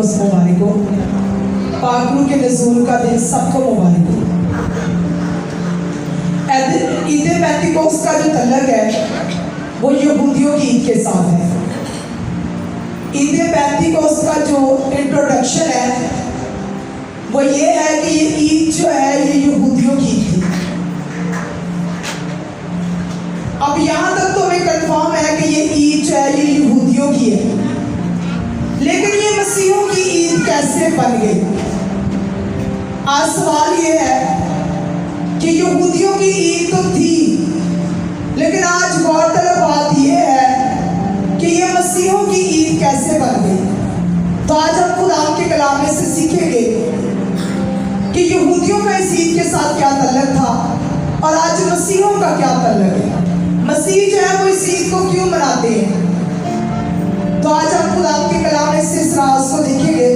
पैंतीकोस मुबारक हो। पाकरू के नज़ूल का दिन सबको मुबारक हो। ईद पैंतीकोस का जो तल्लक है वो यहूदियों की ईद के साथ है। ईद पैंतीकोस का जो इंट्रोडक्शन है वो ये है कि ये ईद जो है ये यहूदियों की ईद थी। अब यहाँ तक तो हमें कंफर्म है कि ये ईद जो है ये यहूदियों की है, लेकिन ये मसीहों की ईद कैसे बन गई? आज सवाल ये है कि यहूदियों की ईद तो थी, लेकिन आज गौरतलब बात यह है कि ये मसीहों की ईद कैसे बन गई। तो आज हम खुदा के कलाम में से सीखेंगे कि यहूदियों का इस ईद के साथ क्या तल्लक था और आज मसीहों का क्या तल्लक है। मसीह जो है वो इस ईद को क्यों मनाते हैं। तो आज हम खुदा के कलाम में से इस राज को देखेंगे।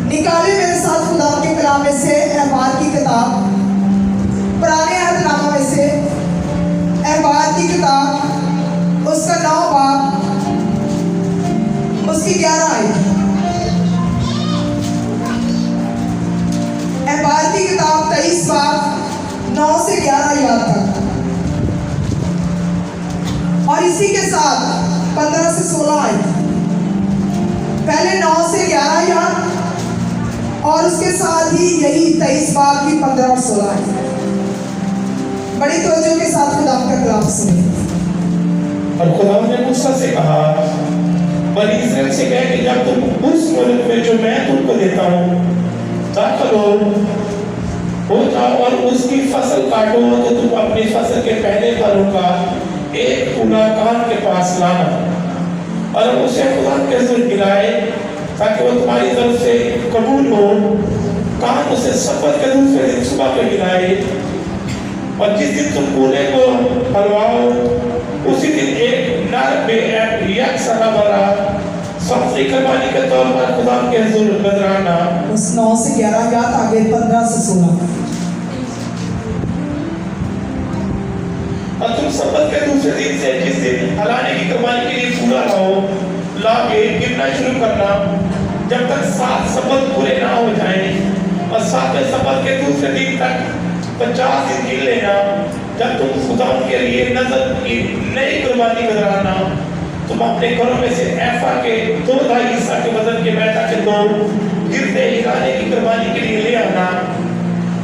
निकाले मेरे साथ खुदा के कलाम में से अहबार की किताब, पुराने अहदनामा में से अहबार की किताब, उसका 9 बाब, उसकी 11 आयत। अहबार की किताब 23 बाब 9 से 11 याद तक, और इसी के साथ 15 से 16 आयत। पहले 9 से 11 याद और उसके साथ ही यही 23 बाब की 15 और 16 आयत। बड़ी तवज्जो के साथ खुदा का कलाम सुनिए। और खुदा ने मूसा से कहा, बनी इस्राएल से कह कि जब तुम उस मुल्क में जो मैं तुमको देता हूँ दाखिल हो जाओ और उसकी फसल काटो, तो तुम अपनी फसल के पहले फलों का एक कूला कान के पास लाना और उसे खुदा के हुजूर गिराए ताकि वो तुम्हारी तरफ से कबूल हो। कान उसे सब्बत के दूसरे दिन सुबह पे गिराए, और जिस दिन तुम कूले को हलवाओ उसी दिन एक नर बेऐब यकसर वाला सब्ज़ी कुर्बानी के तौर पर खुदा के हुजूर नजराना। उस 9 से 11 याद, आगे 15 से 16। और तुम सब्बत के दूसरे दिन से जिस दिन हलाने की कुर्बानी के लिए पूरा ला के गिरना शुरू करना जब तक 7 सब्बत पूरे ना हो जाएं, और 7वें सब्बत के दूसरे दिन तक 50 दिन गिन लेना। जब तुम खुदा के लिए नजर की नई कुर्बानी गुजराना, तुम अपने घरों में से ऐफा के 2.5 हिस्सा के वजन के मैदा के 2 गिरते हिलाने की कुर्बानी के लिए ले आना।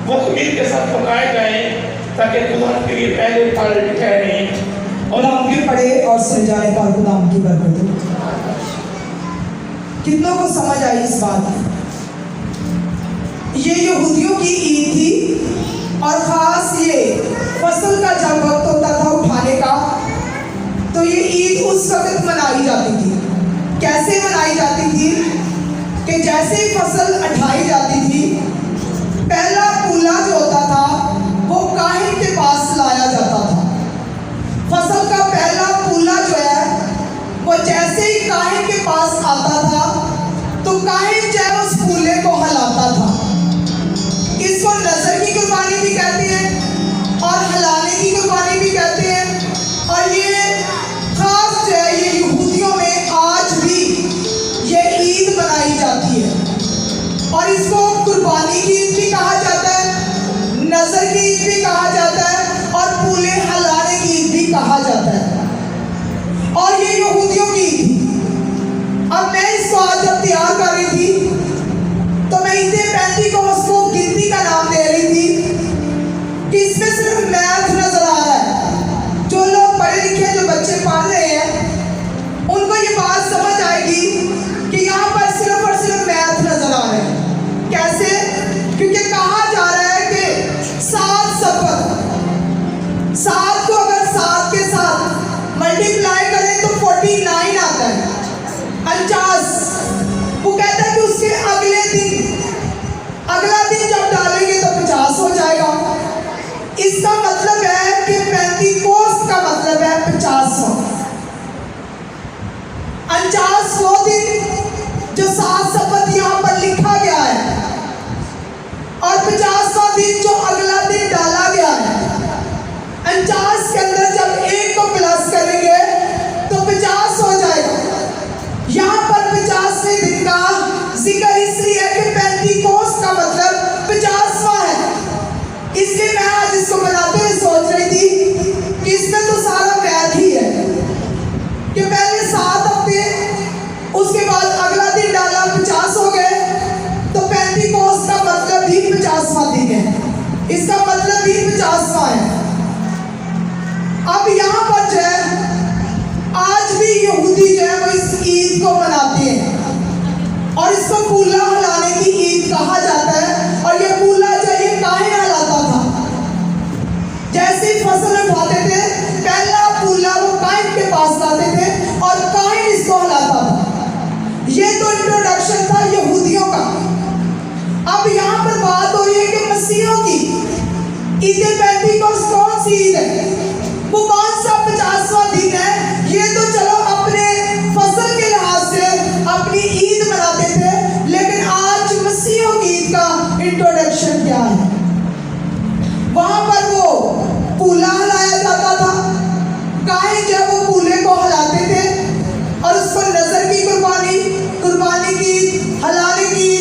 वो खमीर के साथ पकाए जाएं ताकि खुदा के लिए पहले फल ठहरें। और आगे पढ़े और सुन जाने पर खुदा की बरकत हो। कितनों को समझ आई इस बात? ये यहूदियों की ईद थी, और ख़ास ये फसल का जब वक्त होता था उठाने का, तो ये ईद उस वक्त मनाई जाती थी। कैसे मनाई जाती थी कि जैसे ही फसल उठाई जाती थी, पहला कूला जो होता था वो काहिन के पास लाया जाता था। फसल का पहला कूला जो है वो जैसे ही काहिन के पास आता था तो काहिन जो है उस कूले को हिलाता था। इसको नजर की कुर्बानी भी कहते हैं और हिलाने की कुर्बानी भी कहते हैं। और ये खास जो है ये यहूदियों में आज भी ये ईद मनाई जाती है, और इसको कुर्बानी की ईद भी कहा जाता है, नजर की ईद भी कहा जाता है, और कूले हिलाने की ईद भी कहा जाता है। और ये यहूदियों की ईद थी। अब मैं इसको आज जब तैयार कर रही थी तो मैं ईद पैंतीकोस को गिनती का नाम दे रही थी कि इसमें सिर्फ मैथ नजर आ रहा है। जो लोग पढ़े लिखे, जो बच्चे पढ़ रहे हैं, उनको ये बात समझ आएगी कि यहाँ पर सिर्फ और सिर्फ मैथ नजर आ रहे हैं। कैसे? क्योंकि कहा जा रहा है कि 7 सब्बत, 7 को अगर 7 के साथ मल्टीप्लाई करें तो 49 आता है, 49। वो कहता है कि उसके अगले दिन इसका मतलब भी 50वां है। अब यहाँ पर जो है आज भी यहूदी जो है वो इस ईद को मनाते हैं और इसको कूला हिलाने की ईद कहा जाता है। और ये कूला जो है ये काहे हिलाता था? जैसे ही फसल उठाते थे पहला कूला वो काइन के पास लाते थे और काइन इसको हिलाता था। ये तो इंट्रोडक्शन था यहूदियों का। अब यहाँ पर बात हो रही है कि मसीहों की ईद पेंटिकोस्ट कौन सी ईद है? वो कौन सा 50वां दिन है? ये तो चलो अपने फसल के लिहाज से अपनी ईद मनाते थे, लेकिन आज मसीहों की ईद का इंट्रोडक्शन क्या है? वहां पर वो कूला हिलाया जाता था। काहे जब वो कूले को हिलाते थे और उस पर नजर की कुर्बानी की, हिलाने की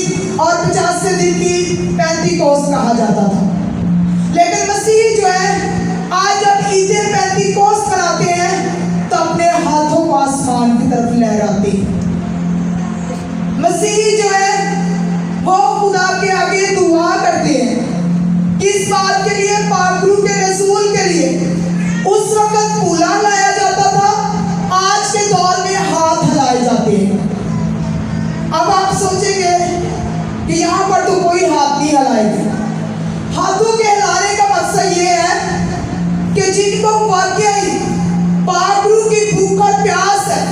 और 50वें दिन की पेंटिकोस्ट कहा जाता था। लेकिन मसीह जो है आज जब ईद पेंटिकोस्ट कराते हैं तो अपने हाथों को आसमान की तरफ लहराते हैं। मसीह जो है वो खुदा के आगे दुआ करते हैं। किस बात के लिए? पाकरू के रसूल के लिए। उस वक्त कूला लाया जाता था, आज के दौर में हाथ हिलाए जाते हैं। अब आप सोचेंगे कि यहाँ पर तो कोई हाथ नहीं हिलाएगा। हाथों के हिलाने का मकसद ये है कि जिनको वाकई पाकरू की भूख और प्यास है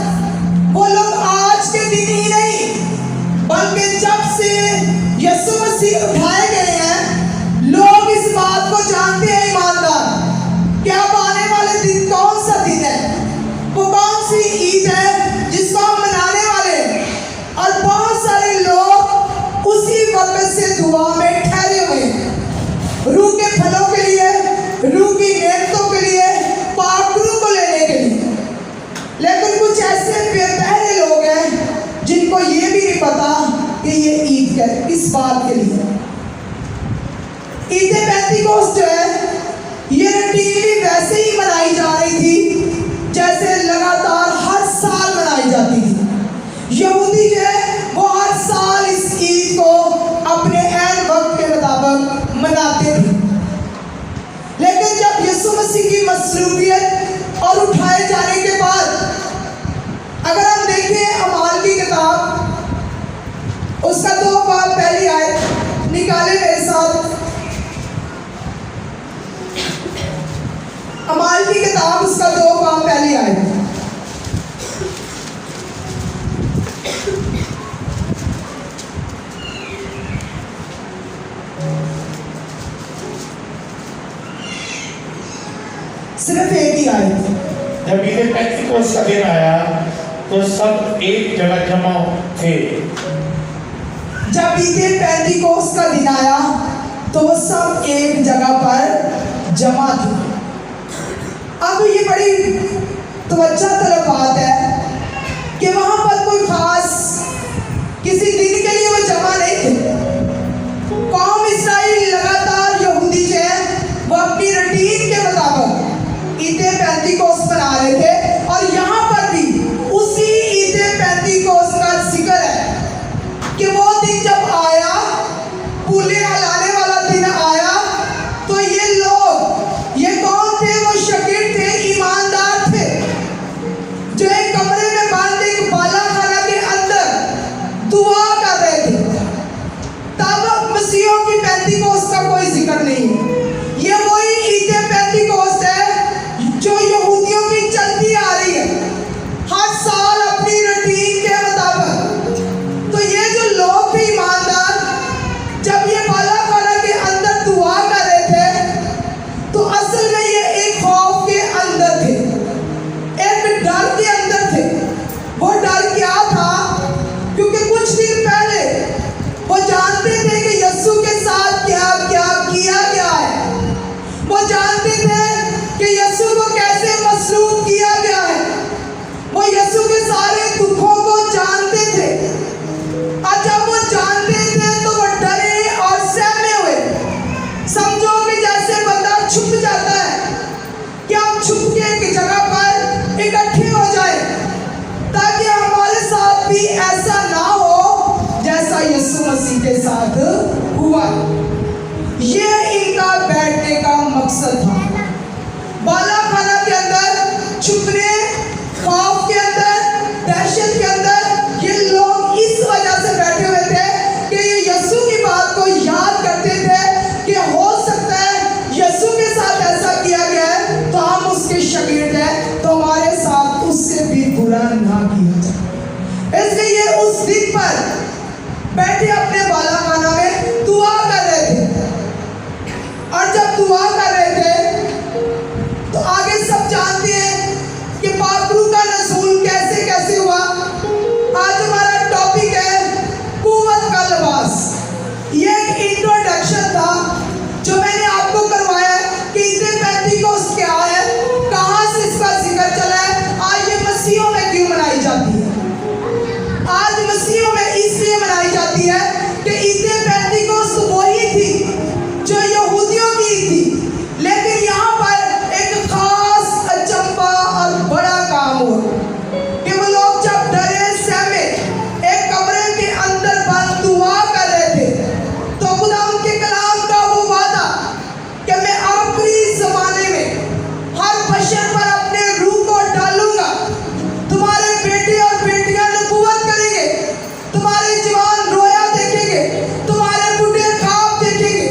वो लोग आज के दिन ही नहीं बल्कि जब से यीशु मसीह उठाए गए हैं लोग इस बात को जानते हैं ईमानदार कि अब आने वाले दिन कौन सा दिन है, वो कौन सी ईद है जिसको हम मनाने वाले हैं। और बहुत सारे लोग उसी वक्त से दुआ में ठहरे हुए हैं, रूह के फलों के लिए, रूह की नेमतों के लिए, पाकरू को लेने के लिए। लेकिन कुछ ऐसे बेपहरे लोग हैं जिनको ये भी नहीं पता कि ये ईद है किस बात के लिए। ईद पेंटिकोस्ट जो है ये रूटीनली वैसे ही मनाई जा रही थी जैसे लगातार हर साल मनाई जाती थी। यहूदी जो है वो हर साल इस ईद को अपने ऐन वक्त के मुताबिक मनाते थे। लेकिन जब यीशु मसीह की मसलूबियत और उठाए जाने के बाद अगर हम देखें अमाल की किताब उसका 2 बाब पहली आयत निकाले मेरे साथ। अमाल की किताब उसका 2 बाब पहली आयत। सिर्फ एक ही आयत। जब ईद पेंटिकोस्ट का दिन आया तो सब एक जगह जमा थे। जब ईद पेंटिकोस्ट का दिन आया तो वो सब एक जगह पर जमा थे। अब ये बड़ी तवज्जो तलब बात है कि वहां पर कोई खास किसी दिन के लिए वो जमा नहीं थे। कौम इस्राइल लगातार यहूदी जो है वो अपनी रूटीन के मुताबिक ईद पेंटिकोस्ट मना रहे थे। और यहाँ पर भी उसी ईद पेंटिकोस्ट का जिक्र है कि वो दिन जब आया, कूले हिलाने वाला दिन आया, तो ये लोग, ये कौन थे? वो शागिर्द थे, ईमानदार थे, जो एक कमरे में बंद एक बालाखाना के अंदर दुआ कर रहे थे। तब मसीहों की पेंटिकोस्ट का कोई जिक्र नहीं है। ये वही ईद पेंटिकोस्ट है जो यहूदियों की चलती आ रही है हर साल अपनी रूटीन के मुताबिक। तो ये जो लोग थे ईमानदार, जब ये बालाखाना के अंदर दुआ कर रहे थे तो असल में ये एक खौफ के अंदर थे, एक डर के अंदर थे। वो डर क्या था? क्योंकि कुछ दिन पहले वो जानते थे कि यीशु के साथ क्या क्या किया गया है। वो जानते थे कि यीशु को कैसे मसलूब किया गया है। वो यीशु के सारे दुखों को जानते थे। और जब वो जानते थे तो वो डरे और सहमे हुए। समझो कि जैसे बंदा छुप जाता है कि हम छुप के एक जगह पर इकट्ठे हो जाए ताकि हमारे साथ भी ऐसा ना हो जैसा यीशु मसीह के साथ हुआ। ये इनका का बैठने का मकसद था। बाला खाना के अंदर छुपने, खौफ के अंदर, दहशत के अंदर ये लोग इस वजह से बैठे हुए थे कि ये यीशु की बात को याद करते थे कि हो सकता है यीशु के साथ ऐसा किया गया है तो हम उसके शागिर्द हैं, तो हमारे साथ उससे भी बुरा ना किया जाए। इसलिए ये उस दिन पर बैठे अपने बाला खाना में दुआ कर रहे थे, और जब दुआ कर रहे थे तो आगे सब जानते हैं कि पाकरू का नज़ूल कैसे कैसे हुआ। आज हमारा टॉपिक है कुव्वत का लिबास। ये एक इंट्रोडक्शन था जो मैंने आपको करवाया कि ईद पेंतिकोस्त क्या है, कहाँ से इसका जिक्र चला है, आज ये मसीहों में क्यों मनाई जाती है। आज मसीहों में इसलिए मनाई जाती है कि ईद पेंतिकोस्त वही थी जो यहूदियों की थी, लेकिन यहाँ पर एक खास अचंभा और बड़ा काम हुआ कि वो लोग जब डरे सहमे एक कमरे के अंदर बंद दुआ कर रहे थे तो खुदा उनके कलाम का वो वादा कि मैं आखिरी ज़माने में हर बशर पर अपने रूह को डालूंगा, तुम्हारे बेटे और बेटियां नबूवत करेंगे, तुम्हारे जवान रोया देखेंगे, तुम्हारे बूढ़े ख्वाब देखेंगे,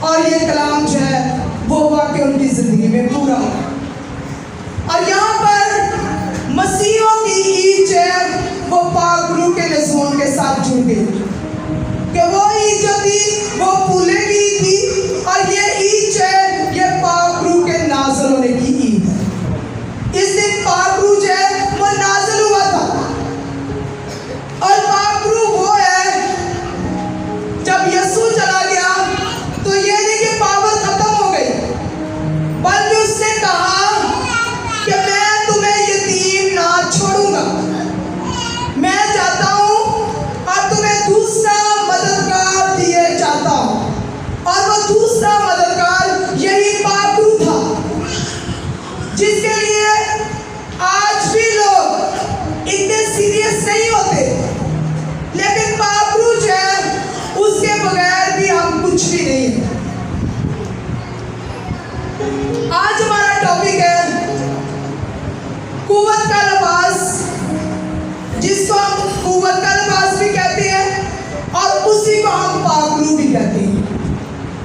और ये कलाम जो है वो वाकई उनकी जिंदगी में पूरा हो। और यहाँ पर मसीहों की ईद जो है वो पाकरू के नज़ूल के साथ जुड़ गई कि वो ईद जो थी वो पूले की थी, और ये ईद जो है ये पाकरू के नाज़िल होने की ईद है। इस दिन पाकरू जो है वो नाज़िल हुआ था, और पाकरू वो है जब यीशु चला गया तो ये नहीं कि पावर खत्म हो गई, बल्कि उसने कहा कि मैं तुम्हें यतीम ना छोड़ूंगा, मैं चाहता हूँ और तुम्हें दूसरा मददगार दिए चाहता हूँ, और वो दूसरा मददगार यही पाकरू था जिसके लिए आज भी लोग इतने सीरियस नहीं होते, लेकिन पाकरू जो है उसके बगैर भी हम कुछ भी नहीं है। आज हमारा टॉपिक है कुव्वत का लिबास, जिसको हम कुव्वत का लिबास भी कहते हैं और उसी को हम पाकरू भी कहते हैं।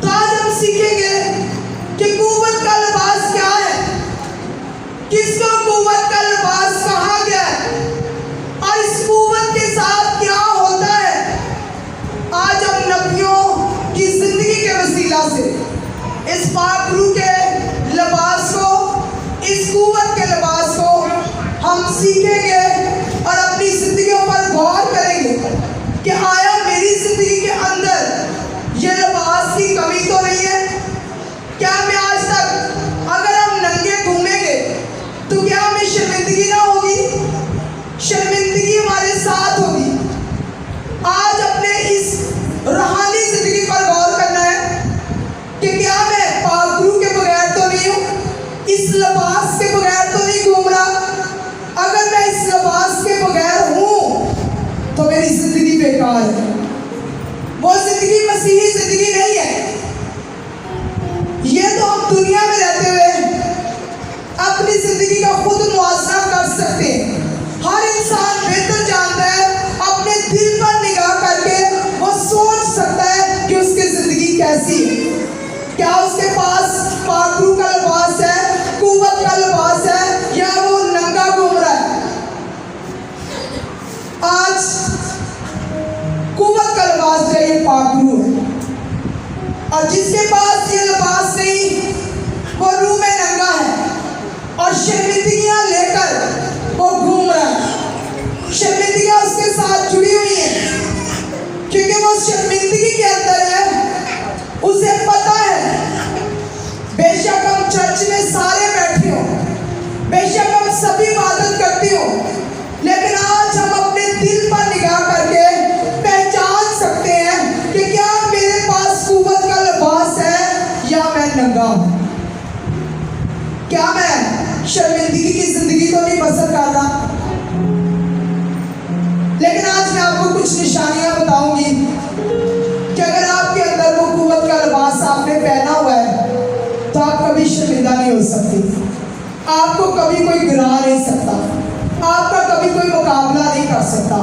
तो आज हम सीखेंगे कि कुव्वत का लिबास क्या है, किसको कुव्वत का लिबास कहा गया है, और इस कुव्वत के साथ क्या होता है। आज हम नबियों की जिंदगी के वसीला से इस पाकरू के लिबास को, इस कुव्वत के लिबास को हम सीखेंगे और अपनी जिंदगियों पर गौर करेंगे कि आया मेरी जिंदगी के अंदर ये लिबास की कमी तो नहीं है। क्या मैं आज तक अगर हम नंगे घूमेंगे तो क्या हमें शर्मिंदगी ना होगी, शर्मिंदगी हमारे साथ होगी। आज अपने इस रूहानी जिंदगी पर गौर करना है कि क्या मैं पाकरू के बगैर तो नहीं हूँ, इस लिबास के बगैर तो नहीं घूम रहा। अगर मैं इस लिबास के बगैर हूँ तो मेरी जिंदगी बेकार है, वो जिंदगी मसीही जिंदगी नहीं है। ये तो हम दुनिया में रहते हुए अपनी जिंदगी का खुद मुआवजा कर सकते हैं। हर इंसान बेहतर जानता है, अपने दिल पर निगाह करके वो सोच सकता है कि उसकी जिंदगी कैसी है। क्या उसके पास पाकरू का लिबास है, कुव्वत का लिबास है, या वो नंगा घूम रहा है। आज कुव्वत का लिबास जो है ये पाकरू है, और जिसके पास ये लिबास नहीं वो रूह में नंगा है और शर्मिंदगियां लेकर वो घूम रहा है। शर्मिंदगियां उसके साथ जुड़ी हुई हैं क्योंकि वो शर्मिंदगी के अंदर है। उसे पता है बेशक हम चर्च में सारे बैठे हो, बेशक हम सभी इबादत करती हो, लेकिन आज हम अपने दिल पर निगाह करके पहचान सकते हैं कि क्या मेरे पास कुव्वत का लिबास है या मैं नंगा हूं। क्या मैं शर्मिंदगी की जिंदगी तो नहीं बसर कर रहा। लेकिन आज मैं आपको कुछ निशानियां बताऊंगी कि अगर आपके अंदर वो कुव्वत का लिबास आपने पहना हुआ है तो आप कभी शर्मिंदा नहीं हो सकते। आपको कभी कोई गिरा नहीं सकता, आपका कभी कोई मुकाबला नहीं कर सकता,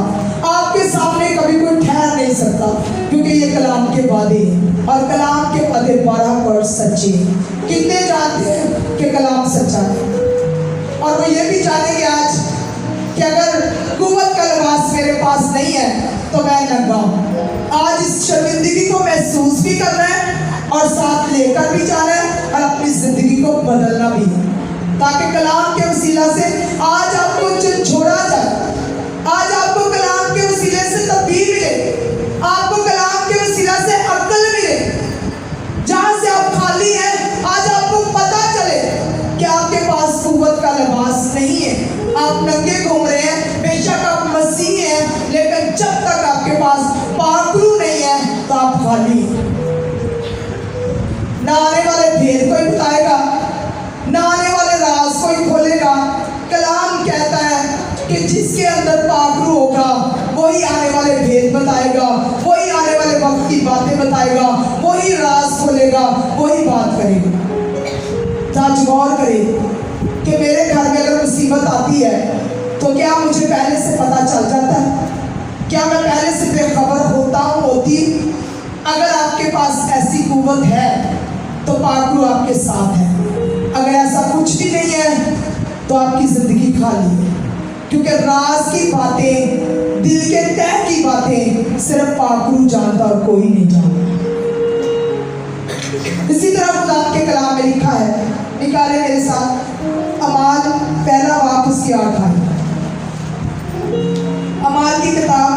आपके सामने कभी कोई ठहर नहीं सकता, क्योंकि ये कलाम के वादे हैं और कलाम के वादे 12 सच्चे हैं। कितने जानते हैं कि कलाम सच्चा है? और वो ये भी जानेंगे आज कि अगर कुव्वत का लिबास मेरे पास नहीं है तो मैं नंगा हूँ। आज इस शर्मिंदगी को महसूस भी करना है और साथ लेकर भी जाना है और अपनी जिंदगी को बदलना भी है, ताकि कलाम के वसीला से आज आपको छोड़ा जाए, आज आपको कलाम के वसीले से तब्दील मिले, आपको कलाम के वसीला से अक्ल मिले। जहाँ से आप खाली हैं आज आपको पता चले कि आपके पास कुव्वत का लिबास नहीं है, आप नंगे घूम रहे हैं। बेशक आप मसीह हैं, लेकिन जब तक आपके पास पाखरू नहीं है तो आप खाली हैं। ना आने वाले भेद कोई बताएगा, ना आने वाले राज कोई खोलेगा। कलाम कहता है कि जिसके अंदर पाखरू होगा वही आने वाले भेद बताएगा, वही आने वाले वक्त की बातें बताएगा, वही राज खोलेगा, वही बात करेगा। आज गौर करें कि मेरे घर में अगर मुसीबत आती है तो क्या मुझे पहले से पता चल जाता है? क्या मैं पहले से बेखबर होती? अगर आपके पास ऐसी कुव्वत है तो पाखरू आपके साथ है। अगर ऐसा कुछ भी नहीं है तो आपकी जिंदगी खाली है, क्योंकि राज की बातें, दिल के तह की बातें सिर्फ पाखरू जानता और कोई नहीं जानता। इसी तरह खुदा के कलाम में लिखा है, निकाले मेरे साथ अमाल पहला बाब उसकी 8 आयत। अमाल की किताब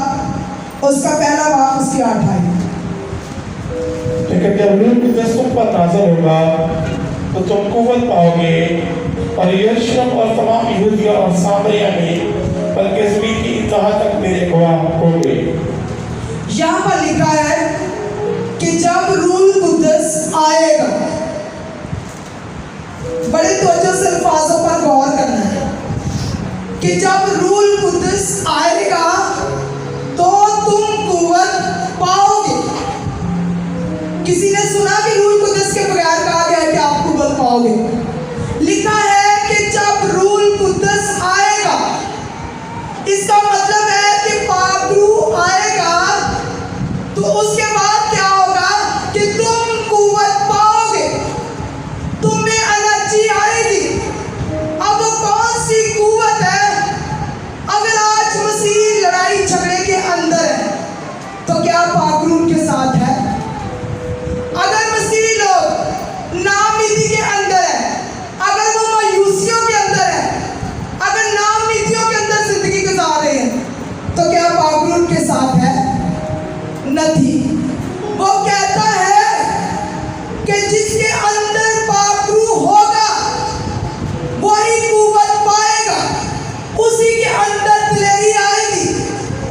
उसका पहला बाब उसकी 8 आयत। लेकिन जब रूह कुद्दस तुम पर नाज़िल होगा तो तुम कुव्वत पाओगे और यरूशलेम और तमाम यहूदिया और सामरिया में बल्कि ज़मीन की इंतहा तक मेरे गवाह होंगे। यहाँ पर लिखा है कि जब रूह कुद्दस आएगा, बड़े तवज्जो से अल्फाजों पर गौर करना है कि जब रूह कुद्दस आएगा तो तुम कुव्वत पाओगे। किसी ने सुना कि रूह कुद्दस के बगैर कहा गया है कि आप कुव्वत पाओगे? लिखा है कि जब रूह कुद्दस आएगा, इसका मतलब है कि पाखरू आएगा तो उसके बाद क्या होगा कि तुम कुव्वत पाओगे, तुम में एनर्जी आएगी। अब वो कौन सी कुव्वत है? अगर आज मसीह लड़ाई झगड़े के अंदर है तो क्या पाखरू उनके साथ है? अगर मसीह लोग नाउमीदी के अंदर है, अगर वो मायूसियों के अंदर है, अगर नाउमीदियों के अंदर जिंदगी गुजार रहे हैं, तो क्या पाखरू उनके साथ है? नहीं। वो कहता है कि जिसके अंदर पाखरू होगा वही कुव्वत पाएगा, उसी के अंदर दिलेरी आएगी,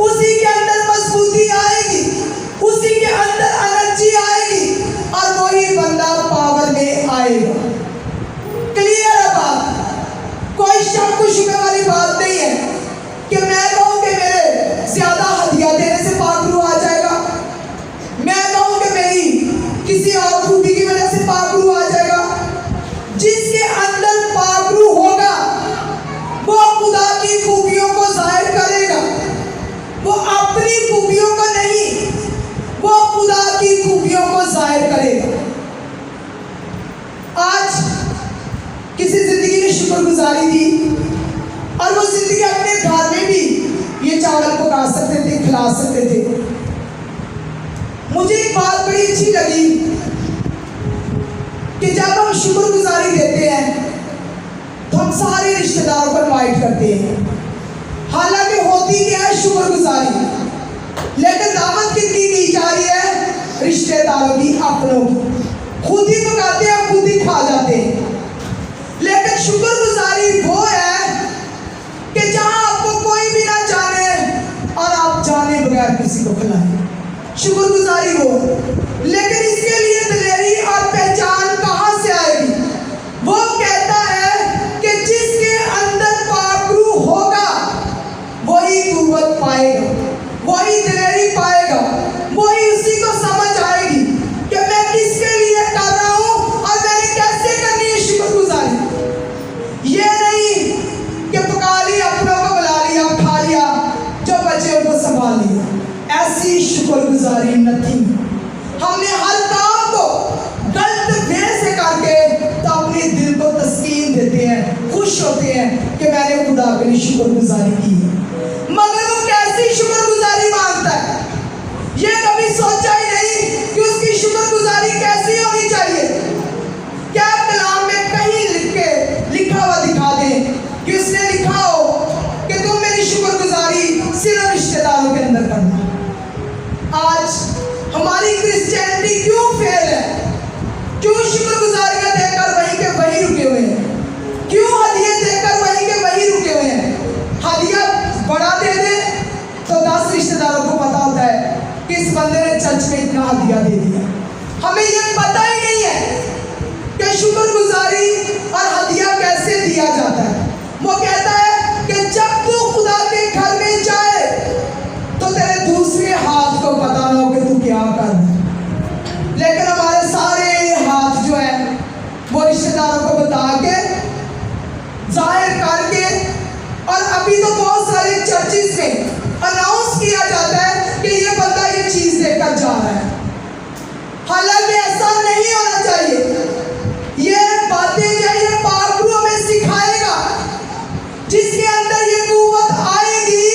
उसी के अंदर मजबूती आएगी, उसी के अंदर एनर्जी आएगी और वही बंदा पावर में आएगा। क्लियर है बात? कोई शक शुबे वाली बात नहीं है कि मैं कहूँ कि मेरे ज्यादा हदिया देने से पाखरू आ जाएगा, मैं कहूँ कि मेरी किसी और खूबी की वजह से पाखरू आ जाएगा। जिसके अंदर पाखरू होगा वो खुदा की खूबियों को जाहिर करेगा, वो अपनी खूबियों को नहीं, वो खुदा की खूबियों को जाहिर करेगा। आज किसी जिंदगी ने शुक्रगुजारी दी और वो जिंदगी अपने घर में भी ये चावल पका सकते थे, खिला सकते थे। मुझे एक बात बड़ी अच्छी लगी कि जब हम शुक्रगुजारी देते हैं तो हम सारे रिश्तेदारों को इनवाइट करते हैं। हालांकि होती क्या है शुक्रगुजारी, लेकिन दावत कितनी दी जा रही है? रिश्तेदारों की, अपनों की। खुद ही पकाते हैं, खुद ही खा जाते हैं। लेकिन शुक्रगुजारी वो है कि जहां आपको कोई भी ना जाने और आप जाने बगैर किसी को खिलाएं। शुक्रगुजारी वो। लेकिन इसके लिए दिलेरी और पहचान कहां से आएगी? वो कहता है कि जिसके अंदर पाखरू होगा वही कुव्वत पाएगा, वही दिलेरी पाएगा, वही उसी को समझ आएगी कि मैं किसके लिए होते हैं कि मैंने खुदा के लिए शुक्रगुजारी की है, मगर वो कैसी शुक्रगुजारी मांगता है ये कभी सोचा ही नहीं कि उसकी शुक्रगुजारी कैसी होनी चाहिए। क्या कलाम में कहीं लिखा हुआ दिखा दें कि उसने लिखा हो कि तुम मेरी शुक्रगुजारी सिर्फ रिश्तेदारों के अंदर करना। आज हमारी क्रिश्चियनिटी क्यों फेल है? क्यों शुक्रगुजारियां देकर वहीं के वहीं रुके हुए हैं? क्यों हदिये देकर वहीं के वहीं रुके हुए हैं? हदिया बड़ा दे दे तो 10 रिश्तेदारों को पता होता है कि इस बंदे ने चर्च में इतना हदिया दे दिया। हमें ये पता ही नहीं है कि शुक्रगुजारी और हदिया कैसे दिया जाता है। वो कहता है कि जब तू खुदा के घर में जाए तो तेरे दूसरे हाथ को पता ना हो कि तू क्या कर रहा है। लेकिन हमारे सारे हाथ जो है वो रिश्तेदारों को बता के जाहिर करके, और अभी तो बहुत सारे चर्चिस में अनाउंस किया जाता है कि ये बंदा ये चीज देकर जा रहा है। हालांकि ऐसा नहीं होना चाहिए। ये बातें जो ये पाकरू में सिखाएगा, जिसके अंदर ये कुव्वत आएगी,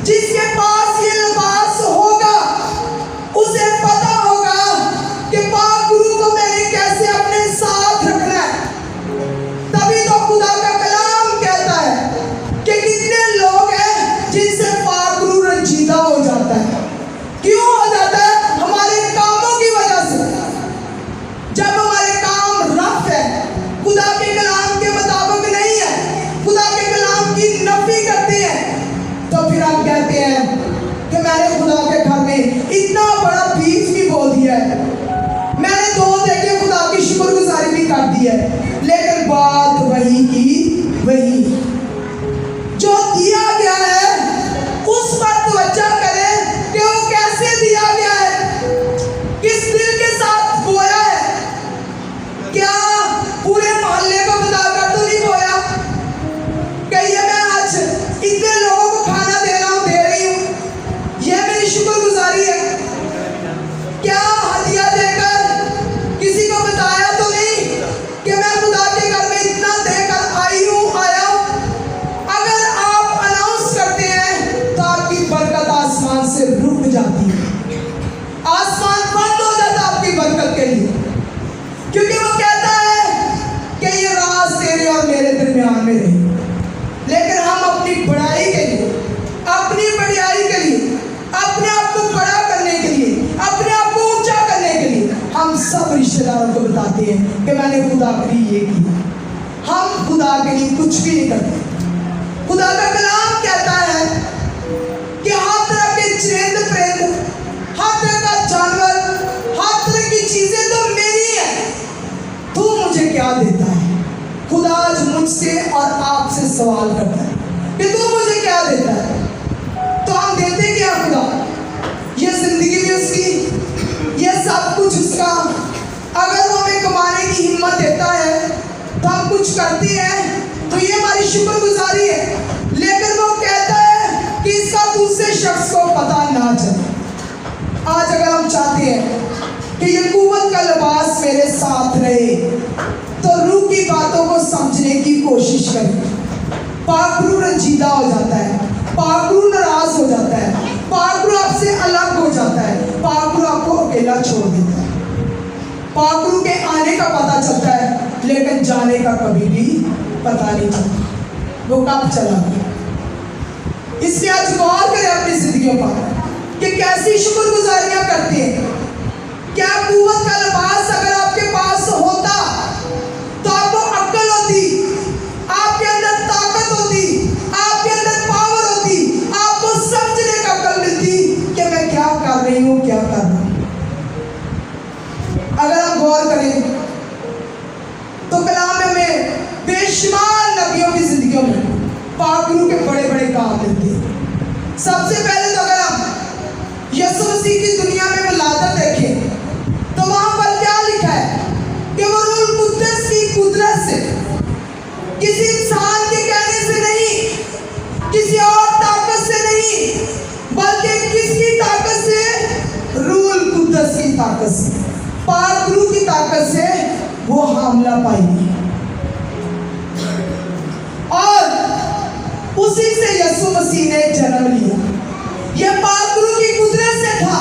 जिसके पास ये लिबास होगा, उसे पता होगा कि पाकरू को मैंने कैसे अपने साथ रखना है। तभी तो खुदा का कलाम कहता है कि कितने लोग हैं जिनसे पाकरू रंजीदा हो जाता है। क्यों हो जाता है? हमारे कामों की वजह से। जब हमारे काम रफ है, खुदा के कलाम के मुताबिक नहीं है, खुदा के कलाम की नफी करते हैं, तो फिर हम कहते हैं कि मैंने खुदा के घर में इतना बड़ा बीज भी बो दिया है, मैंने 2 देखे खुदा की शुक्रगुजारी भी कर दी है, लेकिन बात वही की वही। जो दिया गया है उस पर तवज्जो करें कि वो कैसे दिया गया है, किस दिल के साथ बोया है। क्या पूरे मोहल्ले को बताकर तो नहीं बोया कि ये मैं आज इतने लोगों को खाना दे रहा हूँ, दे रही हूँ, ये मेरी शुक्रगुजारी है? क्या हदिया देकर किसी को बताया तो नहीं कि मैं खुदा के घर में इतना देकर आई हूँ, आया हूँ? अगर आप अनाउंस करते हैं तो आपकी बरकत आसमान से रुक जाती है, आसमान बंद हो जाता है आपकी बरकत के लिए, क्योंकि वो कहता है कि ये राज तेरे और मेरे दरमियान में रहे। लेकिन हम अपनी बड़ाई के लिए, अपनी बढ़ियाई के लिए, अपने आप को बड़ा करने के लिए, अपने आप को ऊंचा करने के लिए हम सब रिश्तेदारों को बताते हैं कि मैंने खुदा के लिए ये किया। हम खुदा के लिए कुछ भी नहीं करते। खुदा का कलाम कहता है कि हर तरह के चरिंद परिंद, हर तरह का जानवर, हर तरह की चीजें तो मेरी है, तू मुझे क्या देता है? खुदा आज मुझसे और आपसे सवाल करता है कि तू मुझे क्या देता है? तो हम देते क्या खुदा? ये जिंदगी भी उसकी, ये सब कुछ उसका। अगर वो हमें कमाने की हिम्मत देता है तो हम कुछ करते हैं, तो ये हमारी शुक्रगुजारी है। लेकिन वो कहता है कि इसका दूसरे शख्स को पता ना चले। आज अगर हम चाहते हैं कि ये कुव्वत का लिबास मेरे साथ रहे, तो रूह की बातों को समझने की कोशिश करें। पाकरू रंजीदा हो जाता है, पाकरू नाराज हो जाता है, पाकरू आपसे अलग हो जाता है, पाकरू आपको अकेला छोड़ देता है। पाकरू के आने का पता चलता है, लेकिन जाने का कभी भी पता नहीं चलता, वो कब चला गया। इसलिए आज गौर करें अपनी जिंदगियों पर कि कैसी शुक्रगुजारियां करते हैं। क्या कुव्वत का लिबास अगर आपके पास होता तो आपको अक्ल होती, आपके अंदर ताकत होती, आपके अंदर पावर होती, आपको समझने का अक्ल मिलती कि मैं क्या कर रही हूँ, क्या कर रहा हूँ। अगर हम गौर करें तो कलाम में बेशुमार नबियों की जिंदगियों में पाकरू के बड़े बड़े काम मिलते हैं। सबसे पहले तो अगर हम यीशु मसीह की दुनिया में विलादत देखें तो वहां पर क्या लिखा है कि वो रूह कुद्दस की कुदरत से, किसी इंसान के कहने से नहीं, किसी और ताकत से नहीं, बल्कि किसकी ताकत से? रूह कुद्दस की ताकत से, पाकरू की ताकत से वो हामला पाएगी। उसी से यीशु मसीह ने जन्म लिया। यह पाक गुरु की कुदरत से था।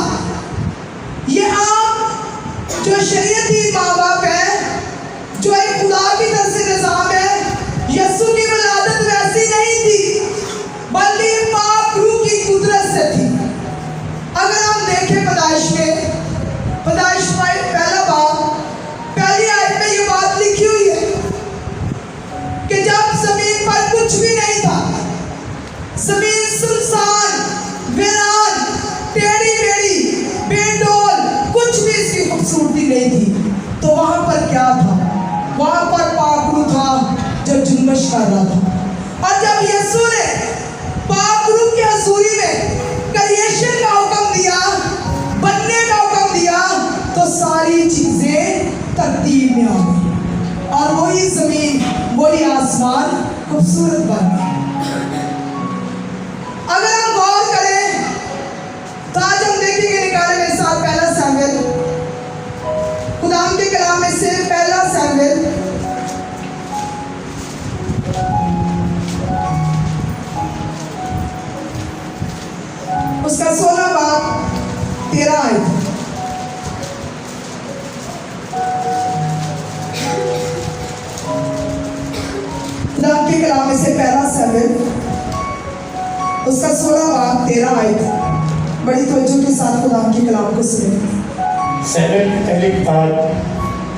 ये आप जो शरीयती माँ बाप है, जो एक खुदा की तरफ से निजाम है, यीशु की विलादत वैसी नहीं थी, बल्कि पाक गुरु की कुदरत से थी। अगर हम देखें पैदाइश में, पैदाइश पहला बाब पहली आयत में ये बात लिखी हुई है कि जब जमीन पर कुछ भी नहीं था, जमीन सुनसान, वीरान, टेढ़ी मेढ़ी, बेडौल, कुछ भी इसकी खूबसूरती नहीं थी, तो वहां पर क्या था? वहां पर पाक गुरु था जब जुम्मश कर रहा था। और जब यीशु ने पाक गुरु की हजूरी में क्रिएशन का हुक्म दिया, बनने का हुक्म दिया, तो सारी चीजें तरतीब में आ गई और वही जमीन, वही आसमान खूबसूरत बन गया। अगर हम गौर करें तो आज हम देखेंगे, निकाले मेरे साथ पहला सैमुएल, खुदाम के कलाम में से पहला सैमुएल उसका 16 बाब 13 आयत। खुदाम के कलाम में से पहला सैमुएल उसका 16 बाब 13 आयत। बड़ी तवज्जो के साथ खुदाम के कलाम को सुने। सैमुएल की पहली किताब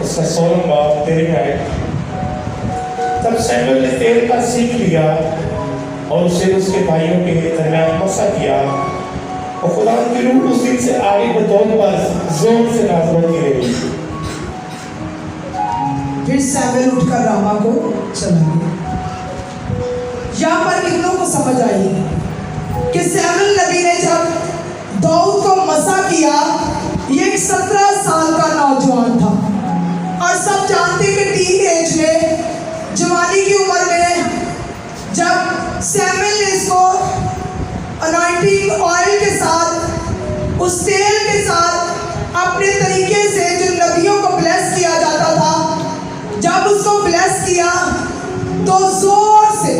उसका 16 बाब 13 आयत। तब सैमुएल ने तेल का सीख लिया और उसे उसके भाइयों के दरमियान मसा किया, और खुदा की रूह उस दिन से आगे बतौर पर जोर से नाज़िल होती रही। फिर सैमुएल उठकर रामा को चला गया। यहाँ पर कितनों को समझ आई कि सैमुएल नबी ने जब दाऊद को मसा किया, ये एक 17 साल का नौजवान था और सब जानते कि टीन एज में, जवानी की उम्र में, जब सैमुएल ने इसको अनॉइंटिंग ऑयल के साथ, उस तेल के साथ अपने तरीके से जो नबियों को ब्लेस किया जाता था, जब उसको ब्लेस किया तो जोर से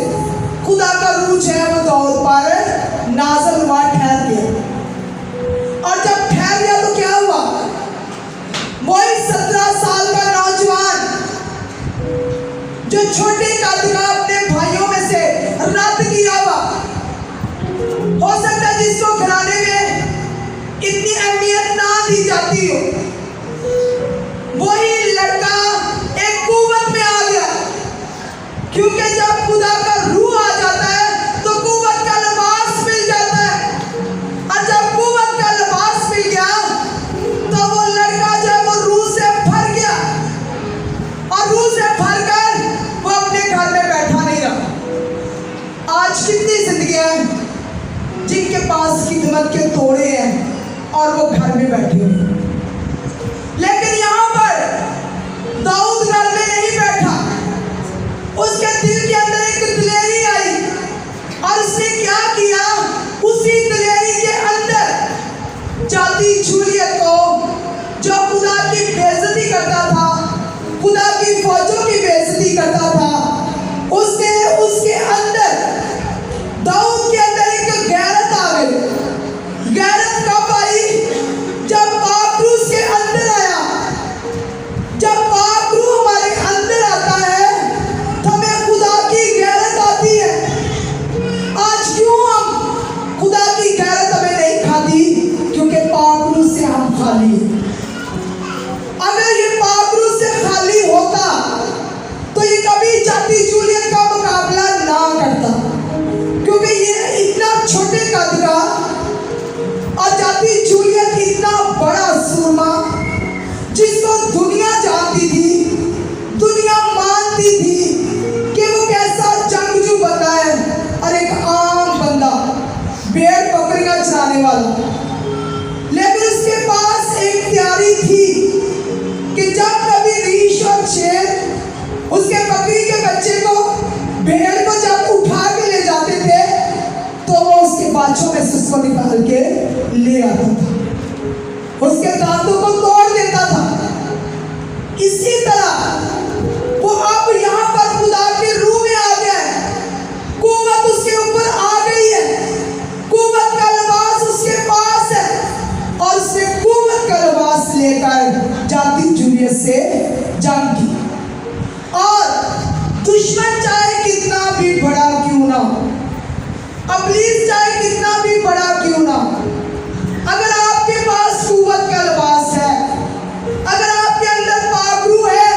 खुदा का रूह है वो दाऊद पर नाज़िल हुआ, ठहर गया। और जब ठहर गया तो क्या हुआ? वही 17 साल का नौजवान जो छोटे कद का अपने भाइयों में से रद्द किया हुआ, हो सकता है जिसको घराने में इतनी अहमियत ना दी जाती हो, वही लड़का एक कुव्वत में आ गया। क्योंकि जब खुदा का रूह आ जाता है तो कुव्वत का लिबास मिल जाता है, और जब कुव्वत का लिबास मिल गया तो वो लड़का जो है वो रूह से भर गया, और रूह से भर कर वो अपने घर में बैठा नहीं रहा। आज कितनी जिंदगियां हैं जिनके पास खिदमत के तोड़े हैं और वो घर में बैठे हुए, लेकिन यहाँ पर दाऊद घर में नहीं बैठा। उसके दिल के अंदर एक दिलेरी आई और उसने क्या किया? उसी दिलेरी के अंदर जाती जूलियत को, जो खुदा की बेइज्जती करता था, खुदा की फौजों की बेइज्जती करता था, उसने उसके अंदर, दाऊद के अंदर एक गैरत आ गई। गैरत कब आई? जब पाक रूह उसके अंदर आया। जब पाक रूह हमारे अंदर आता है तो हमें खुदा की गैरत आती है। आज क्यों हम खुदा की गैरत हमें नहीं खाती? क्योंकि पाक रूह से हम खाली हैं। अगर ये पाक रूह से खाली होता तो ये कभी जाती जूलियत का मुकाबला ना करता, क्योंकि ये इतना छोटे कद का और जाती जूलियत इतना बड़ा सूरमा, जिसको दुनिया जानती थी, दुनिया मानती थी कि वो कैसा जंगजू बंदा है, और एक आम बंदा, भेड़ बकरियां चराने वाला। लेकिन उसके पास एक तैयारी थी कि जब कभी रीछ और शेर उसके बकरी के बच्चे को, भेड़ को जब उठा के ले जाते थे तो वो उसके बाछों में से उसको निकाल के ले आता था, उसके दांतों को तोड़ देता था। इसी तरह वो अब यहाँ पर खुदा के रूह में आ गया है, कुव्वत उसके ऊपर अब्लीस चाहे कितना भी बड़ा क्यों ना, अगर आपके पास कुव्वत का लिबास है, अगर आपके अंदर पाकरू है,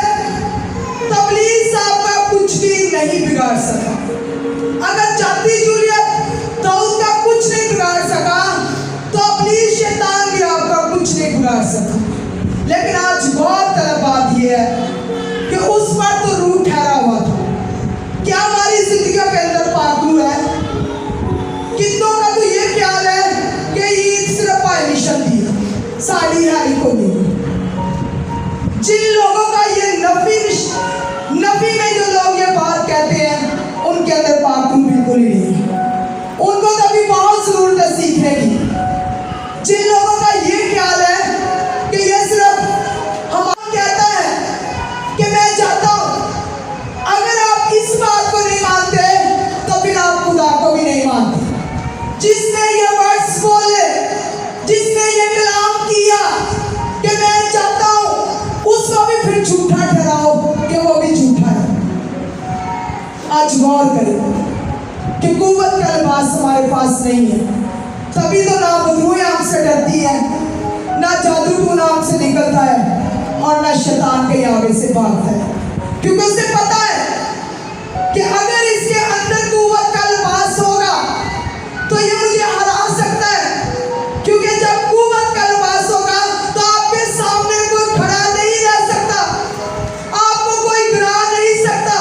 तो अब्लीस आपका कुछ भी नहीं बिगाड़ सका। अगर जाती जूलियत दाऊद का कुछ नहीं बिगाड़ सका, तो अब्लीस शैतान भी आपका कुछ नहीं बिगाड़ सका। लेकिन आज बहुत तलब बात यह है कि उस पर तो रूह ठहरा हुआ था। क्या हमारी जिंदगी के अंदर पाकरू है? कितनों का तो ये ख्याल है कि ईद सिर्फ मिशन दी है, साड़ी हारी को नहीं। जिन लोगों का ये नफी में जो लोग ये बात कहते हैं, उनके अंदर पाकरू बिल्कुल ही नहीं है। उनको तो अभी बहुत जरूरत है सीखने की। जिन लोगों का ये ख्याल है कि ये सिर्फ हमारा कहता है कि मैं चाहता हूं, अगर आप इस बात को नहीं मानते तो फिर आप खुदा को भी नहीं मानते। जिसने ये वर्ड्स बोले, जिसने ये कलाम किया कि मैं चाहता हूं, उसको भी फिर झूठा ठहराओ कि वो भी झूठा है। आज गौर करें कि कुव्वत का लिबास हमारे पास नहीं है, तभी तो ना बदरूएं हमसे डरती है, ना जादू टूना हमसे निकलता है, और ना शैतान के आगे से भागता है। क्योंकि उसे पता है कि अगर इसके अंदर कुव्वत का लिबास होगा तो ये मुझे हरा सकता है। क्योंकि जब कुव्वत का लिबास होगा तो आपके सामने कोई खड़ा नहीं रह सकता, आपको कोई गिरा नहीं सकता,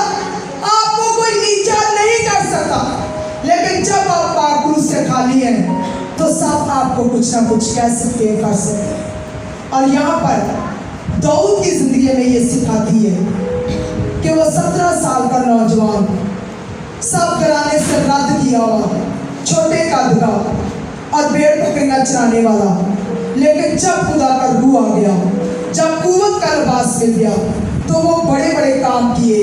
आपको कोई नीचा नहीं कर सकता। लेकिन जब आप पाकरू से खाली हैं तो सब आपको कुछ ना कुछ कह सकते हैं, कर सकते हैं। और यहाँ पर दाऊद की जिंदगी में ये सिखाती है कि वो 17 साल का नौजवान, सब घराने से रद्द किया हुआ, छोटे कद का और भेड़ बकरियां चराने वाला, लेकिन जब खुदा का रूह आ गया, जब कुव्वत का लिबास मिल गया, तो वो बड़े बड़े काम किए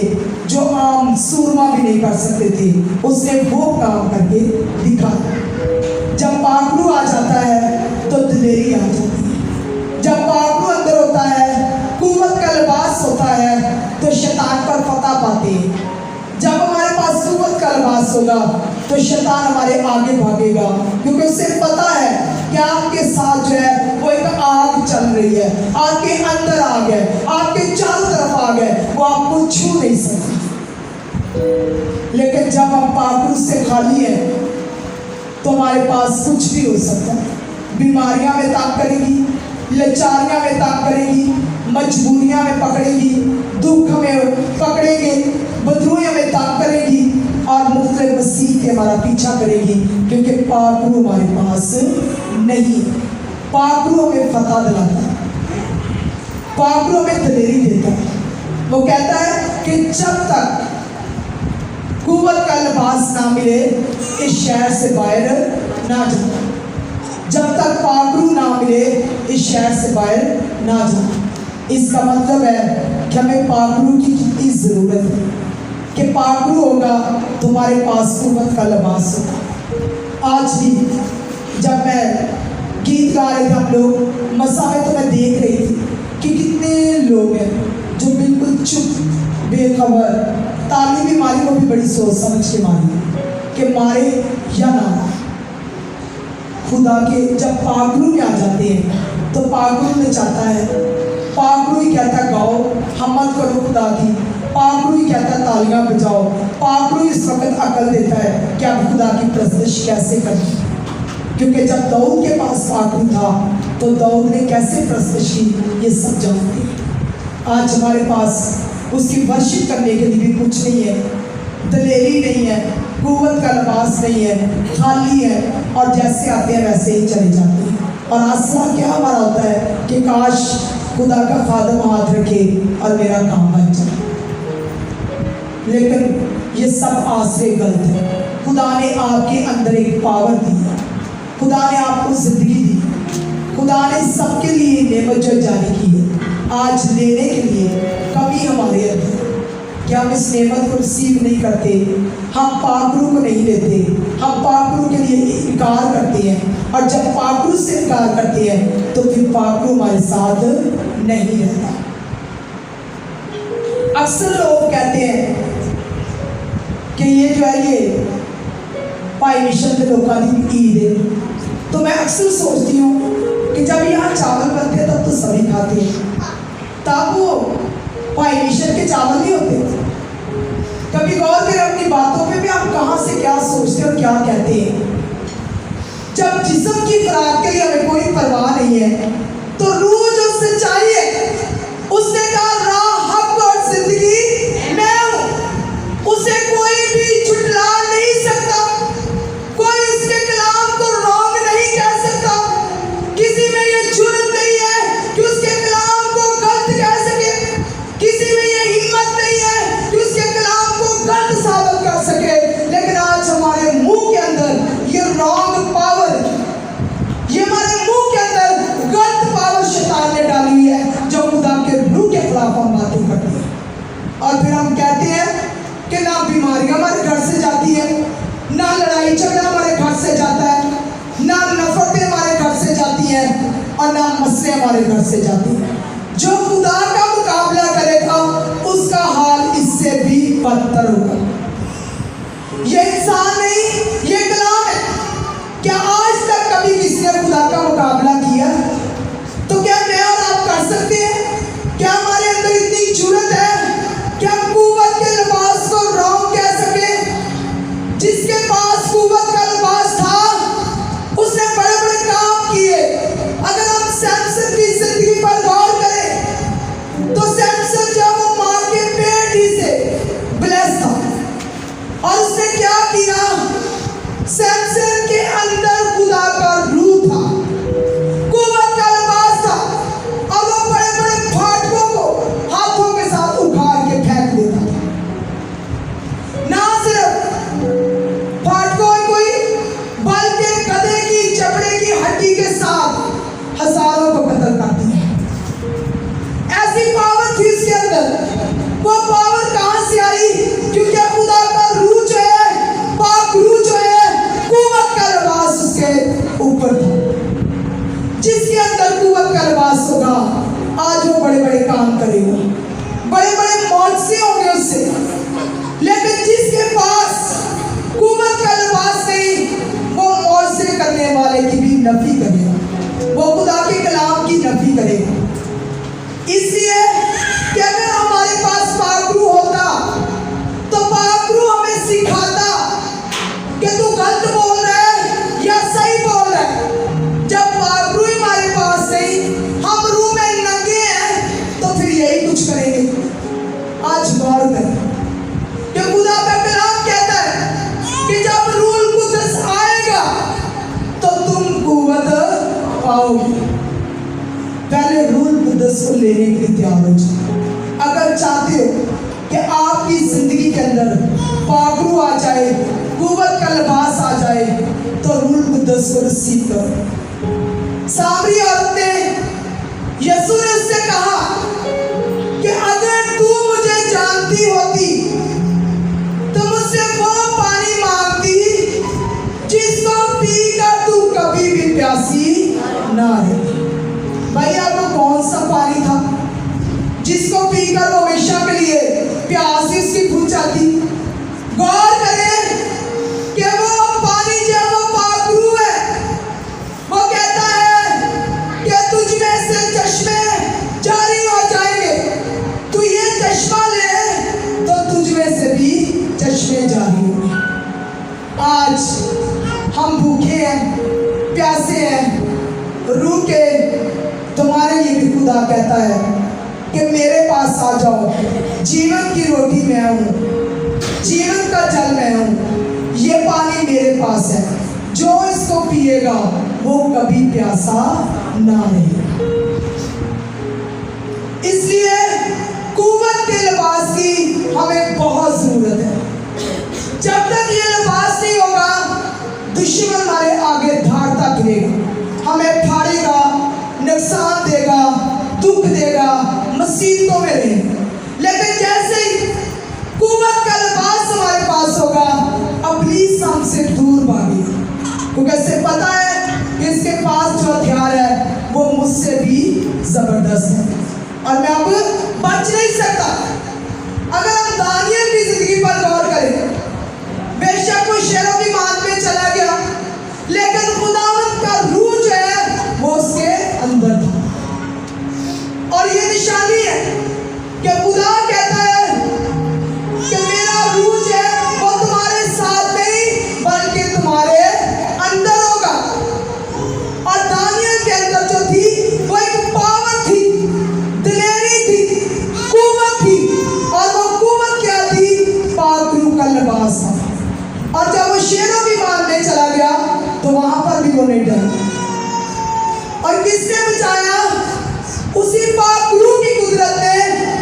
जो आम सूरमा भी नहीं कर सकते थे। उसने वो काम करके दिखाया। जब पाकरू आ जाता है तो दिलेरी आ जाती है। जब पाकरू अंदर होता है, कुव्वत का लिबास होता है, तो शैतान पर फतह पाते हैं। जब हमारे पास कुव्वत का लिबास होगा तो शैतान हमारे आगे भागेगा, क्योंकि उसे पता है कि आपके साथ जो है वो एक आग चल रही है, आपके अंदर आग है, आपके चारों तरफ आग है, वो आपको छू नहीं सकती। लेकिन जब हम पाकरू से खाली हैं तो हमारे पास कुछ भी हो सकता है। बीमारियां में ताक करेगी, लाचारियां में ताक करेगी, मजबूरियां में पकड़ेगी, दुख में पकड़ेंगे, बदरूएं में ताक करेगी, और मुख्तलिफ मसीह के हमारा पीछा करेगी। क्योंकि पाकरू हमारे पास नहीं। पाकरू हमें फतह दिलाता है, पाकरू हमें दिलेरी देता है। वो कहता है कि जब तक कुव्वत का लिबास ना मिले इस शहर से बाहर ना जाओ। जब तक पाकरू ना मिले इस शहर से बाहर ना जाओ। इसका मतलब है कि हमें पाकरू की कितनी ज़रूरत है, कि पाकरू होगा तुम्हारे पास कुव्वत का लिबास होगा। आज भी जब मैं गीत गा रहे थे हम लोग मसा में, तो मैं देख रही थी कि कितने लोग हैं जो बिल्कुल चुप बेखबर, तालीमी मारी को भी बड़ी सोच समझ के मारी कि मारे या ना मारे। खुदा के जब पाकरू में आ जाते हैं तो पाकरू में चाहता है, पाकरू ही कहता गाओ, हमत करो खुदा की, पाकरू ही कहता तालियां बजाओ, पाकरू इस वक्त अकल देता है कि आप खुदा की प्रस्तुति कैसे करनी। क्योंकि जब दाऊद के पास पाकरू था तो दाऊद ने कैसे प्रस्तुति की ये सब जानते हैं। आज हमारे पास उसकी वर्शिप करने के लिए भी कुछ नहीं है, दलेरी नहीं है, कुव्वत का लिबास नहीं है, खाली है, और जैसे आते हैं वैसे ही चले जाते हैं। और आसरा क्या हमारा होता है कि काश खुदा का खादम हाथ रखे और मेरा काम बन जाए। लेकिन ये सब आसरे गलत है। खुदा ने आपके अंदर एक पावर दी है, खुदा ने आपको जिंदगी दी, खुदा ने सबके लिए नेमत जो जारी की है। आज लेने के लिए कमी हमारे अंदर, क्या हम इस नेमत को रिसीव नहीं करते, हम पाकरू को नहीं लेते, हम पाकरू के लिए इनकार करते हैं। और जब पाकरू से इनकार करते हैं तो फिर पाकरू हमारे साथ नहीं रहता। अक्सर लोग कहते हैं कि ये जो है ये भाई मिशन के लोगों की ईद है। तो मैं अक्सर सोचती हूँ कि जब यहाँ चावल बनते हैं तब तो सभी खाते हैं, तब वो भाई मिशन के चावल नहीं होते। कभी गौर करें अपनी बातों पे भी, आप कहाँ से क्या सोचते और क्या कहते हैं। जब जिस्म की खुराक के लिए हमें कोई परवाह नहीं है, तो रूह जो सच्चाई है, उसने कहा राह हक और जिंदगी मैं हूं, उसे कोई भी झुठला नहीं सकता, कोई उसके कलाम को रॉन्ग नहीं कह सकता। किसी में ये जुर्म नहीं है कि उसके कलाम को गलत कह सके, किसी में ये हिम्मत नहीं है कि उसके कलाम को गलत साबित कर सके। लेकिन आज हमारे मुंह के अंदर ये रॉन्ग पावर, ये हमारे मुंह के अंदर गलत पावर शैतान ने डाली हुई है, जो खुदा के रूह के खिलाफ हम बातें करते हैं। और फिर हम कहते हैं कि ना बीमारियां हमारे घर से जाती है, ना लड़ाई झगड़ा हमारे घर से जाता है, ना नफरतें हमारे घर से जाती हैं, और ना मसले हमारे घर से जाती हैं। जो खुदा का मुकाबला करेगा उसका हाल इससे भी बदतर होगा। ये इंसान नहीं, ये कलाम है। क्या आज तक कभी किसी ने खुदा का मुकाबला किया? तो क्या मैं और आप कर सकते हैं? क्या हमारे अंदर इतनी जुर्रत है? क्या कुव्वत के लिबास को रॉन्ग कह सके? जिसके पास कुव्वत का लिबास था, उसने बड़े बड़े काम किए। अगर हम सैमसन की जिंदगी पर गौर करें, तो सैमसन जब वो मां के पेट ही से ब्लेस था, और उसने क्या किया? सैमसन के अंदर खुदा का रूह था, कुव्वत का लिबास था, और वो बड़े बड़े फाटकों को हाथों के साथ उखाड़ के फेंक देता था। ना सिर्फ फाटकों कोई, बल्कि गधे की चमड़े की हड्डी के साथ हजारों को कत्ल कर दिया। ऐसी पावर थी इसके अंदर। वो पावर कहां से आई? क्योंकि खुदा का रूह जो है, पाक रूह जो है, कुव्वत का लिबास उसके ऊपर था। जिसके अंदर कुव्वत का लिबास होगा, आज वो बड़े बड़े काम करेगा, बड़े बड़े मौजज़े होंगे उससे। लेकिन जिसके पास कुव्वत का लिबास नहीं, वो मौजज़े करने वाले की भी नफी करेगा, वो खुदा के कलाम की नफी करेगा। इसलिए कि अगर हमारे पास पाक रूह होता, तो पाक रूह हमें सिखाता कि तू गलत बोल रहा है या सही बोल रहा है। जब पाक रूह हमारे पास नहीं, हम रूह में नंगे हैं, तो फिर यही कुछ करेंगे। आज गौर करें कि खुदा का कलाम कहता है कि जब रूह कुद्दस आएगा तो तुम कुव्वत पाओगे। पहले रूह कुद्दस को लेने के लिए तैयार हो जाए। अगर चाहते हो कि आपकी जिंदगी के अंदर पाक रूह आ जाए, कुव्वत का लिबास आ जाए, तो रूह कुद्दस को रिसीव करो। सामरी औरत ने, यीशु ने उससे कहा कि अगर तू मुझे जानती होती तो मुझसे वो पानी मांगती जिसको पीकर तू कभी भी प्यासी ना रहे। भाई आपको कौन सा पानी था जिसको पीकर वो हमेशा के लिए प्यास उसकी बुझ जाती? गौर करें कि वो पानी जो वो पाक रूह है, वो कहता है कि तुझ में से चश्मे जारी हो जाएंगे। तू ये चश्मा ले तो तुझ में से भी चश्मे जारी होंगे। आज हम भूखे हैं, प्यासे हैं, रूह के। तुम्हारे लिए भी खुदा कहता है कि मेरे पास आ जाओ, जीवन की रोटी मैं हूँ, जीवन का जल मैं हूँ। ये पानी मेरे पास है, जो इसको पिएगा वो कभी प्यासा ना रहेगा। इसलिए कुव्वत के लिबास की हमें बहुत जरूरत है। जब तक ये लिबास नहीं होगा, दुश्मन हमारे आगे धारता गिरेगा, हमें फाड़ेगा, नुकसान देगा, दुख देगा, मुसीबतों में रहेगा। लेकिन जैसे ही कुव्वत का लिबास हमारे पास होगा, इब्लीस हमसे दूर भागेगा, क्योंकि इससे पता है कि इसके पास जो हथियार है वो मुझसे भी जबरदस्त है और मैं अब बच नहीं सकता। अगर हम दानियल की जिंदगी पर गौर करें, बेशक वो शेरों की मान पे चला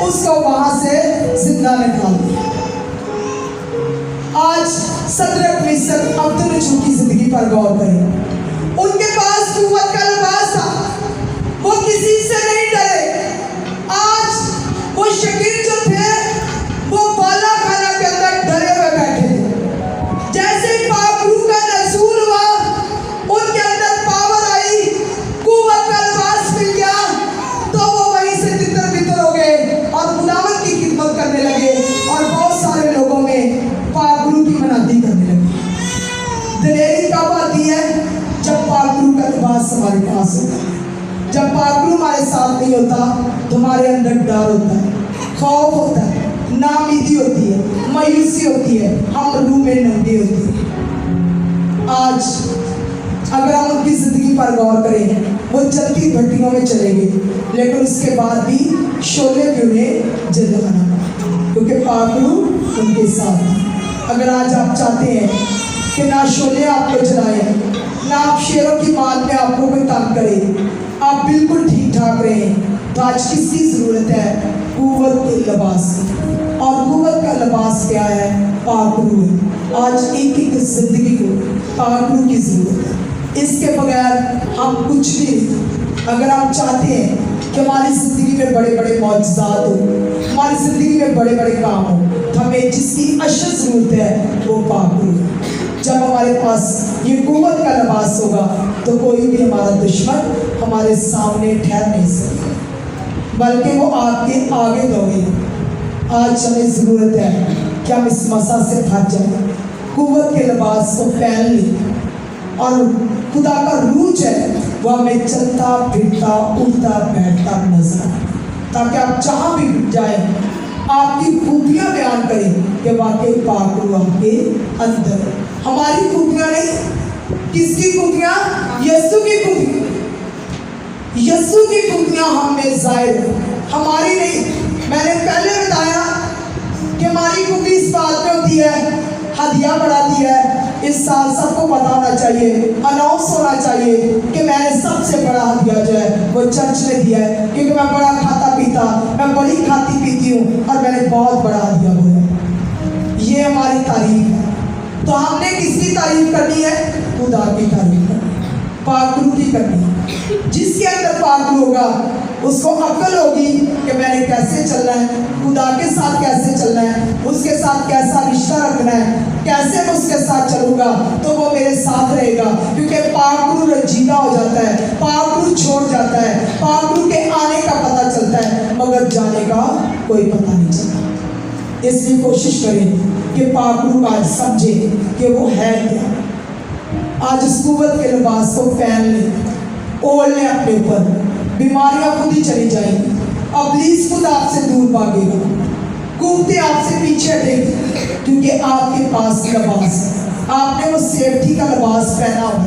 उसको वहां से जिंदा निकाल दिया। आज सदरक मिस्र अब्दुल की जिंदगी पर गौर करें। उनके पास कुव्वत का लिबास था, वो किसी से नहीं डरे। आज वो शकील जो थे वो बाला खाना के अंदर डरे हुए बैठे थे। जैसे ही पाक रूह का नज़ूल हुआ, उनके अंदर पावर आई, कुव्वत का लिबास मिल गया, तो वो वहीं से तितर बितर हो गए और खुदावंद की खिदमत करने लगे और बहुत सारे लोगों में पाक रूह की मनादी करने लगे। दिलेरी कब आती है? जब पाक रूह का लिबास हमारे पास होता है। जब पाक रूह हमारे साथ नहीं होता तो हमारे अंदर डर होता है, खौफ होता है, नाउमीदी होती है, मायूसी होती है, हम रूह में नंगे होते हैं। आज अगर हम उनकी जिंदगी पर गौर करें, वो चलती भट्टियों में चले गए, लेकिन उसके बाद भी शोले भी उन्हें जलाना, क्योंकि पाक रूह उनके साथ था। अगर आज आप चाहते हैं कि ना शोले आपको जलाए, ना आप शेरों की मार में आपको कोई तंग करे, आप बिल्कुल ठीक ठाक रहें, तो आज किसकी ज़रूरत है? कुव्वत के लिबास की। और कुव्वत का लिबास क्या है? पाक रूह है। आज एक एक जिंदगी को पाक रूह की ज़रूरत है। इसके बगैर हम कुछ भी नहीं। अगर आप चाहते हैं कि हमारी ज़िंदगी में बड़े बड़े मौजज़ात हो, हमारी ज़िंदगी में बड़े बड़े काम हो, तो हमें जिसकी अशद ज़रूरत है वो पाक रूह है। जब हमारे पास ये कुव्वत का लिबास होगा तो कोई भी हमारा दुश्मन हमारे सामने ठहर नहीं सकता, बल्कि वो आपके आगे दौड़े। आज हमें ज़रूरत है कि हम इस मसा से हट जाएं, कुव्वत के लिबास को पहन लें और खुदा का रूह जो है वो हमें चलता फिरता उठता बैठता नजर आए, ताकि आप जहाँ भी जाएं आपकी खूबियाँ बयान करें कि वाकई पाक रूह आपके अंदर है। हमारी खूबियाँ नहीं, किसकी खूबियाँ? यीशु की खूबियाँ। यीशु की खूबियाँ हम में जाहिर है, हमारी नहीं। मैंने पहले बताया कि हमारी खूबी इस बात में होती है, हदिया बढ़ा दिया है। इस साल सबको पता होना चाहिए, अनाउंस होना चाहिए कि मैंने सबसे बड़ा हदिया जो है वो चर्च ने दिया है, क्योंकि मैं बड़ा खाता पीता, मैं बड़ी खाती पीती हूँ और मैंने बहुत बड़ा हदिया बोला। ये हमारी तारीफ है। तो हमने किसकी तारीफ करनी है? खुदा की तारीफ करनी, पाक रूह की करनी है। जिसके अंदर पाक रूह होगा उसको अक्ल होगी कि मैंने कैसे चलना है, खुदा के साथ कैसे चलना है, उसके साथ कैसा रिश्ता रखना है, कैसे मैं उसके साथ चलूँगा तो वो मेरे साथ रहेगा। क्योंकि पाक रूह रजीदा हो जाता है, पाक रूह छोड़ जाता है, पाक रूह के आने का पता चलता है मगर जाने का कोई पता नहीं चलता। इसलिए कोशिश करें कि पाक रूह आज समझे कि वो है क्या। आज उस कुव्वत के लिबास को पहन लें, ओढ़ लें अपने ऊपर, बीमारियां खुद ही चली जाएंगी, इब्लीस खुद आपसे दूर भागेगा, कुत्ते आपसे पीछे हटेंगे, क्योंकि आपके पास लिबास है। आपने वो सेफ्टी का लिबास पहना हुआ,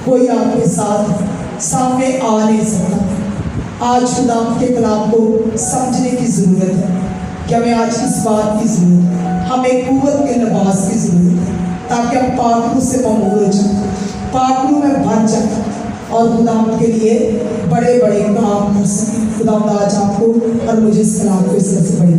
कोई आपके साथ सामने आ नहीं सकता। आज खुदा के कलाम को समझने की ज़रूरत है कि हमें आज इस बात की ज़रूरत है, हमें कुव्वत के लिबास की ज़रूरत है, ताकि हम पाक रूह से ममूर हो जाए, पाक रूह में भर जाए और खुदा के लिए बड़े बड़े काम कर सकें। खुदा आज आपको और मुझे इस कलाम को इस तरह से बड़ी